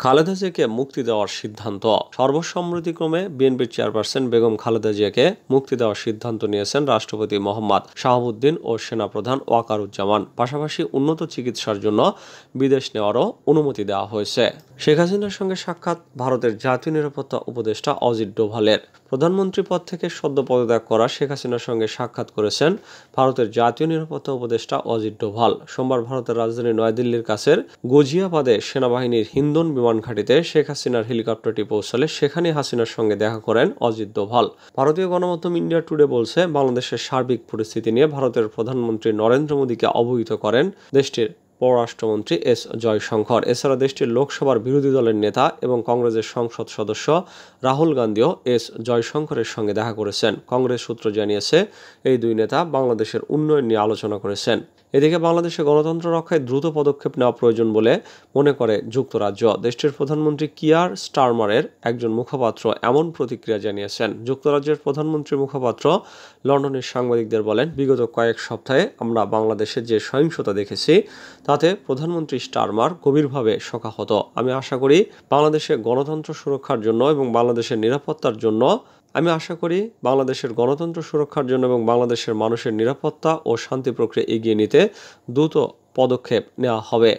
খালেদা জিয়াকে মুক্তি দেওয়ার সিদ্ধান্ত। সর্বসম্মতিক্রমে বিএনপির চেয়ারপারসন বেগম খালেদা জিয়াকে মুক্তি দেওয়ার সিদ্ধান্ত নিয়েছেন রাষ্ট্রপতি মোহাম্মদ শাহাবুদ্দিন ও সেনাপ্রধান ওয়াকারুজ্জামান। পাশাপাশি উন্নত চিকিৎসার জন্য বিদেশ নেওয়ারও অনুমতি দেওয়া হয়েছে। শেখ হাসিনার সঙ্গে সাক্ষাৎ ভারতের জাতীয় নিরাপত্তা উপদেষ্টা অজিত ডোভালের। প্রধানমন্ত্রী পদ থেকে সদ্য পদত্যাগ করা শেখ হাসিনার সঙ্গে সাক্ষাৎ করেছেন ভারতের জাতীয় নিরাপত্তা উপদেষ্টা অজিত ডোভাল। সোমবার ভারতের রাজধানী নয়াদিল্লির কাছের গজিয়াবাদে সেনাবাহিনীর হিন্দন বিমান ঘাঁটিতে শেখ হাসিনার হেলিকপ্টারটি পৌঁছালে সেখানে হাসিনার সঙ্গে দেখা করেন অজিত ডোভাল। ভারতীয় গণমাধ্যম ইন্ডিয়া টুডে বলছে, বাংলাদেশের সার্বিক পরিস্থিতি নিয়ে ভারতের প্রধানমন্ত্রী নরেন্দ্র মোদীকে অবহিত করেন দেশটির পররাষ্ট্রমন্ত্রী এস জয়শঙ্কর। এছাড়া দেশটির লোকসভার বিরোধী দলের নেতা এবং কংগ্রেসের সংসদ সদস্য রাহুল গান্ধীও এস জয়শঙ্করের সঙ্গে দেখা করেছেন। কংগ্রেস সূত্র জানিয়েছে, এই দুই নেতা বাংলাদেশের উন্নয়ন নিয়ে আলোচনা করেছেন। এদিকে বাংলাদেশে গণতন্ত্র রক্ষায় দ্রুত পদক্ষেপ নেওয়া প্রয়োজন বলে মনে করে যুক্তরাজ্য। দেশটির প্রধানমন্ত্রী কিয়ার স্টারমারের একজন মুখপাত্র এমন প্রতিক্রিয়া জানিয়েছেন। যুক্তরাজ্যের প্রধানমন্ত্রীর মুখপাত্র লন্ডনের সাংবাদিকদের বলেন, বিগত কয়েক সপ্তাহে আমরা বাংলাদেশে যে সহিংসতা দেখেছি তাতে প্রধানমন্ত্রী স্টারমার গভীরভাবে শোকাহত। আমি আশা করি বাংলাদেশের গণতন্ত্র সুরক্ষার জন্য এবং বাংলাদেশের মানুষের নিরাপত্তা ও শান্তি প্রক্রিয়া এগিয়ে নিতে দ্রুত পদক্ষেপ নেওয়া হবে।